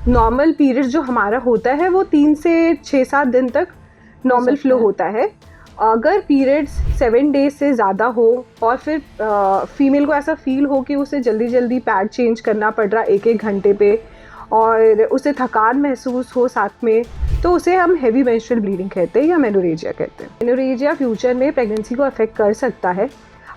Normal period जो हमारा होता है वो 3 से 6-7 दिन तक नॉर्मल फ्लो होता है। अगर पीरियड्स 7 डेज से ज़्यादा हो और फिर फीमेल को ऐसा फील हो कि उसे जल्दी जल्दी पैड चेंज करना पड़ रहा 1-1 घंटे पे और उसे थकान महसूस हो साथ में, तो उसे हम हेवी मेंस्ट्रुअल ब्लीडिंग कहते हैं या मेनोरेजिया कहते हैं। मेनोरेजिया फ्यूचर में प्रेगनेंसी को अफेक्ट कर सकता है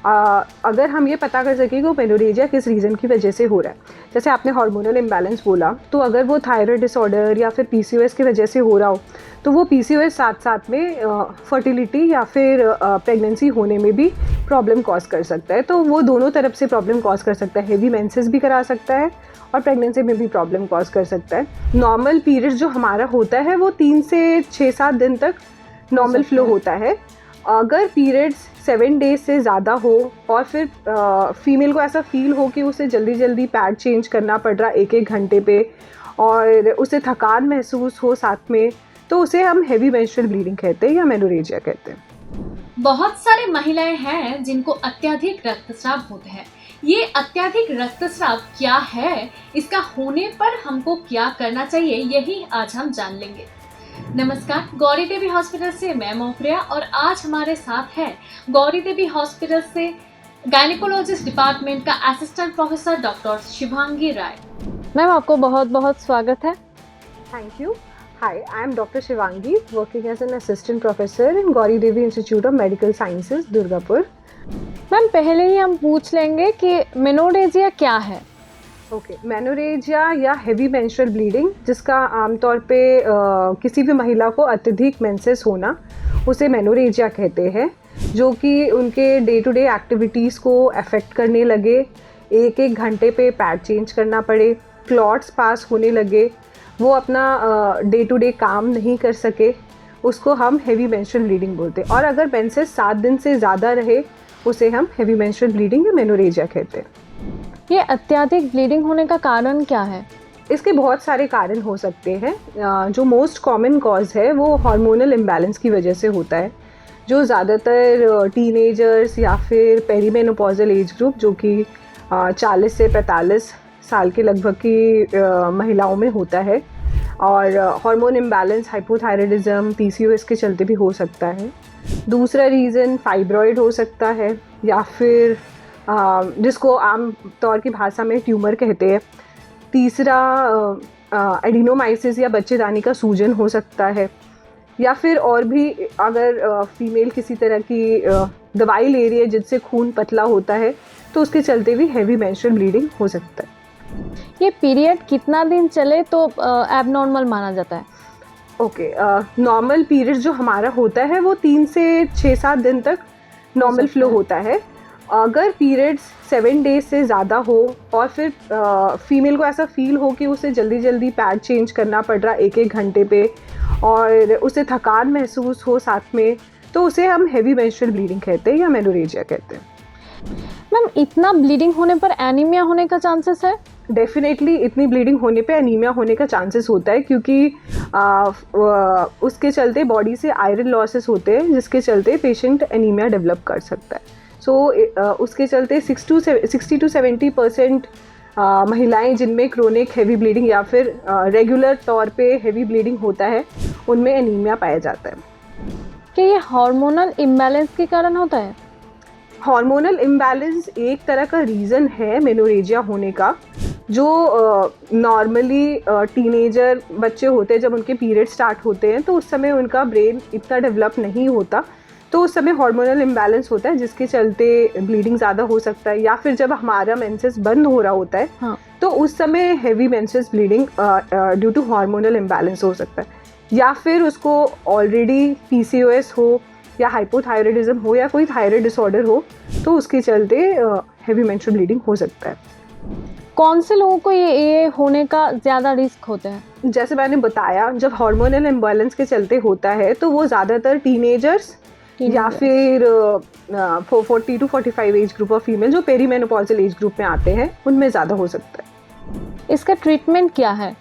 अगर हम ये पता कर सकें कि वो मेनोरेजिया किस रीज़न की वजह से हो रहा है। जैसे आपने हार्मोनल इम्बैलेंस बोला, तो अगर वो थायराइड डिसऑर्डर या फिर पीसीओएस की वजह से हो रहा हो तो वो पीसीओएस साथ साथ में फर्टिलिटी या फिर प्रेगनेंसी होने में भी प्रॉब्लम कॉज कर सकता है। तो वो दोनों तरफ से प्रॉब्लम कॉज कर सकता है, हेवी मेंसेस भी करा सकता है और प्रेगनेंसी में भी प्रॉब्लम कॉज कर सकता है। नॉर्मल पीरियड जो हमारा होता है वो 3 से 6-7 दिन तक नॉर्मल फ्लो होता है। अगर पीरियड्स 7 डेज से ज़्यादा हो और फिर फीमेल को ऐसा फील हो कि उसे जल्दी जल्दी पैड चेंज करना पड़ रहा 1-1 घंटे पे और उसे थकान महसूस हो साथ में, तो उसे हम हेवी मेंस्ट्रुअल ब्लीडिंग कहते हैं या मेनोरेजिया कहते हैं। बहुत सारी महिलाएं हैं जिनको अत्यधिक रक्तस्राव होते हैं। ये अत्यधिक रक्तस्राव क्या है, इसका होने पर हमको क्या करना चाहिए, यही आज हम जान लेंगे। नमस्कार, गौरी देवी हॉस्पिटल से मैं मोहप्रिया और आज हमारे साथ है गौरी देवी हॉस्पिटल से गायनिकोलॉजिस्ट डिपार्टमेंट का असिस्टेंट प्रोफेसर डॉक्टर शिवांगी राय। मैम, आपको बहुत बहुत स्वागत है। Thank you. Hi, I am Dr. Shivangi, working as an assistant professor in Gauri Devi Institute of Medical Sciences, Durgapur. Ma'am, पहले ही हम पूछ लेंगे कि मेनोरेजिया क्या है। ओके, मेनोरेजिया या हेवी मेंस्ट्रुअल ब्लीडिंग, जिसका आमतौर पे किसी भी महिला को अत्यधिक मेंसेस होना, उसे मेनोरेजिया कहते हैं, जो कि उनके डे टू डे एक्टिविटीज़ को अफेक्ट करने लगे, 1-1 घंटे पे पैड चेंज करना पड़े, क्लॉट्स पास होने लगे, वो अपना डे टू डे काम नहीं कर सके, उसको हम हेवी मेंस्ट्रुअल ब्लीडिंग बोलते हैं। और अगर मेंसेस 7 दिन से ज़्यादा रहे, उसे हम हेवी मेंस्ट्रुअल ब्लीडिंग या मेनोरेजिया कहते हैं। ये अत्यधिक ब्लीडिंग होने का कारण क्या है? इसके बहुत सारे कारण हो सकते हैं। जो मोस्ट कॉमन कॉज है वो हार्मोनल इम्बैलेंस की वजह से होता है, जो ज़्यादातर टीनेजर्स या फिर पेरीमेनोपॉजल एज ग्रुप, जो कि 40 से 45 साल के लगभग की महिलाओं में होता है। और हार्मोन इम्बैलेंस, हाइपोथायराइडिज्म, पीसीओएस के चलते भी हो सकता है। दूसरा रीज़न फाइब्रॉइड हो सकता है या फिर जिसको आम तौर की भाषा में ट्यूमर कहते हैं। तीसरा एडिनोमाइसिस या बच्चेदानी का सूजन हो सकता है, या फिर और भी अगर फीमेल किसी तरह की दवाई ले रही है जिससे खून पतला होता है, तो उसके चलते भी हेवी मेंस्ट्रुअल ब्लीडिंग हो सकता है। ये पीरियड कितना दिन चले तो एबनॉर्मल माना जाता है? ओके, नॉर्मल पीरियड जो हमारा होता है वो 3 से 6-7 दिन तक नॉर्मल फ्लो होता है। अगर पीरियड्स 7 डेज से ज़्यादा हो और फिर फीमेल को ऐसा फील हो कि उसे जल्दी जल्दी पैड चेंज करना पड़ रहा 1-1 घंटे पे और उसे थकान महसूस हो साथ में, तो उसे हम हेवी मेंस्ट्रुअल ब्लीडिंग कहते हैं या मेनोरेजिया कहते हैं। मैम, इतना ब्लीडिंग होने पर एनीमिया होने का चांसेस है? डेफिनेटली इतनी ब्लीडिंग होने पे एनीमिया होने का चांसेस होता है, क्योंकि उसके चलते बॉडी से आयरन लॉसेस होते हैं, जिसके चलते पेशेंट एनीमिया डेवलप कर सकता है। सो उसके चलते 60 to 70% महिलाएं जिनमें क्रोनिक हेवी ब्लीडिंग या फिर रेगुलर तौर पे हेवी ब्लीडिंग होता है, उनमें एनीमिया पाया जाता है। क्या ये हार्मोनल इम्बैलेंस के कारण होता है? हार्मोनल इम्बैलेंस एक तरह का रीज़न है मेनोरेजिया होने का, जो नॉर्मली टीनेजर बच्चे होते हैं, जब उनके पीरियड स्टार्ट होते हैं तो उस समय उनका ब्रेन इतना डेवलप नहीं होता, तो उस समय हार्मोनल इम्बैलेंस होता है, जिसके चलते ब्लीडिंग ज़्यादा हो सकता है। या फिर जब हमारा मेंसेस बंद हो रहा होता है, हाँ, तो उस समय heavy menses bleeding due to hormonal imbalance हो सकता है। या फिर उसको ऑलरेडी पीसीओएस हो या हाइपोथायराइडिज्म हो या कोई थायराइड डिसऑर्डर हो, तो उसके चलते हेवी मेंस्ट्रुअल ब्लीडिंग हो सकता है। कौन से लोगों को ये होने का ज़्यादा रिस्क होता है? जैसे मैंने बताया, जब हार्मोनल इम्बैलेंस के चलते होता है तो वो ज़्यादातर टीनेजर्स या फिर 40 to 45 age group of female जो पेरीमेनोपॉजल एज ग्रुप में आते हैं, उनमें ज़्यादा हो सकता है। इसका ट्रीटमेंट क्या है?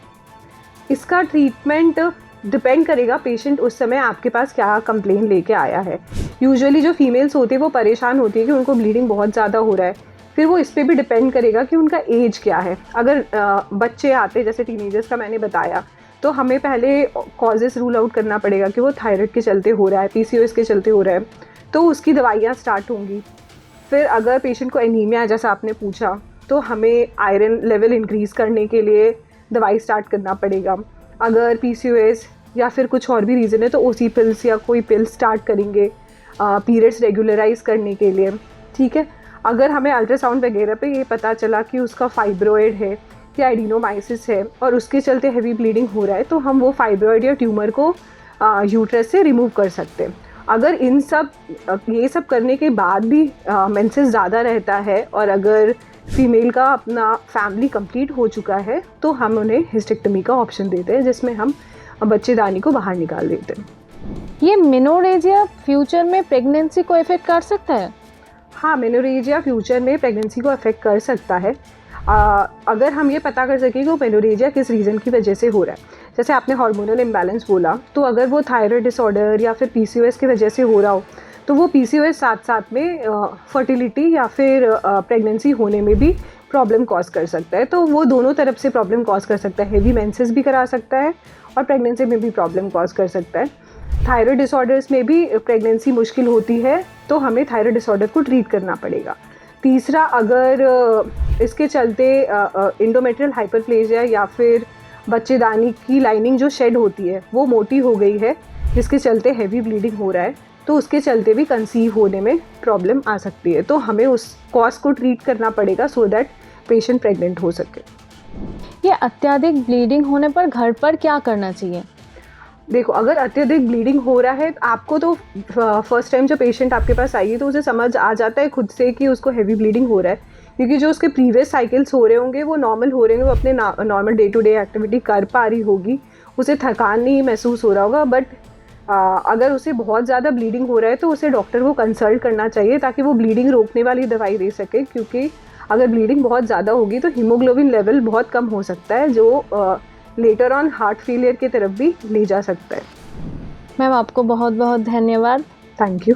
इसका ट्रीटमेंट डिपेंड करेगा पेशेंट उस समय आपके पास क्या कंप्लेन लेके आया है। यूजुअली जो फीमेल्स होती है वो परेशान होती है कि उनको ब्लीडिंग बहुत ज़्यादा हो रहा है, फिर वो इस पे भी डिपेंड करेगा कि उनका एज क्या है। अगर बच्चे आते जैसे टीनेजर्स का मैंने बताया, तो हमें पहले कॉजेज़ रूल आउट करना पड़ेगा कि वो थायराइड के चलते हो रहा है, PCOS के चलते हो रहा है, तो उसकी दवाइयाँ स्टार्ट होंगी। फिर अगर पेशेंट को एनीमिया जैसा आपने पूछा, तो हमें आयरन लेवल इंक्रीज़ करने के लिए दवाई स्टार्ट करना पड़ेगा। अगर PCOS या फिर कुछ और भी रीज़न है तो OC पिल्स या कोई पिल्स स्टार्ट करेंगे पीरियड्स रेगुलराइज करने के लिए, ठीक है। अगर हमें अल्ट्रासाउंड वगैरह पे ये पता चला कि उसका फाइब्रॉइड है या एडिनोमाइसिस है और उसके चलते हैवी ब्लीडिंग हो रहा है, तो हम वो फाइब्रॉइड या ट्यूमर को यूट्रस से रिमूव कर सकते हैं। अगर ये सब करने के बाद भी मेंसेस ज़्यादा रहता है और अगर फीमेल का अपना फैमिली कंप्लीट हो चुका है, तो हम उन्हें हिस्टेक्टमी का ऑप्शन देते हैं, जिसमें हम बच्चेदानी को बाहर निकाल देते हैं। ये मेनोरेजिया फ्यूचर में प्रेगनेंसी को इफेक्ट कर सकता है? हाँ, मेनोरेजिया फ्यूचर में प्रेगनेंसी को अफेक्ट कर सकता है, अगर हम ये पता कर सकें कि वो मेनोरेजिया किस रीज़न की वजह से हो रहा है। जैसे आपने हार्मोनल इम्बैलेंस बोला, तो अगर वो थायराइड डिसऑर्डर या फिर PCOS की वजह से हो रहा हो, तो वो PCOS साथ साथ में फर्टिलिटी या फिर प्रेगनेंसी होने में भी प्रॉब्लम कॉज कर सकता है। तो वो दोनों तरफ से प्रॉब्लम कॉज कर सकता है, हेवी मेंसेस भी करा सकता है और प्रेगनेंसी में भी प्रॉब्लम कॉज कर सकता है। थायराइड डिसऑर्डर्स में भी प्रेगनेंसी मुश्किल होती है, तो हमें थायराइड डिसऑर्डर को ट्रीट करना पड़ेगा। तीसरा, अगर इसके चलते इंडोमेट्रियल हाइपरप्लेजिया या फिर बच्चेदानी की लाइनिंग जो शेड होती है वो मोटी हो गई है, जिसके चलते हैवी ब्लीडिंग हो रहा है, तो उसके चलते भी कंसीव होने में प्रॉब्लम आ सकती है। तो हमें उस कॉज को ट्रीट करना पड़ेगा सो दैट पेशेंट प्रेग्नेंट हो सके। ये अत्यधिक ब्लीडिंग होने पर घर पर क्या करना चाहिए? देखो, अगर अत्यधिक ब्लीडिंग हो रहा है, आपको तो फर्स्ट टाइम जब पेशेंट आपके पास आई है तो उसे समझ आ जाता है खुद से कि उसको हैवी ब्लीडिंग हो रहा है, क्योंकि जो उसके प्रीवियस साइकिल्स हो रहे होंगे वो नॉर्मल हो रहे होंगे, वो अपने normal day to day activity कर पा रही होगी, उसे थकान नहीं महसूस हो रहा होगा। बट अगर उसे बहुत ज़्यादा ब्लीडिंग हो रहा है तो उसे डॉक्टर को कंसल्ट करना चाहिए ताकि वो ब्लीडिंग रोकने वाली दवाई दे सके, क्योंकि अगर ब्लीडिंग बहुत ज़्यादा होगी तो हीमोग्लोबिन लेवल बहुत कम हो सकता है, जो लेटर ऑन हार्ट फेलियर की तरफ भी ले जा सकता है। मैम, आपको बहुत बहुत धन्यवाद। Thank you.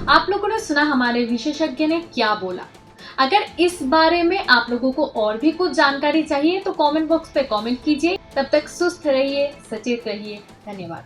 आप लोगों ने सुना हमारे विशेषज्ञ ने क्या बोला। अगर इस बारे में आप लोगों को और भी कुछ जानकारी चाहिए तो कमेंट बॉक्स पे कमेंट कीजिए। तब तक सुस्त रहिए, सचेत रहिए। धन्यवाद।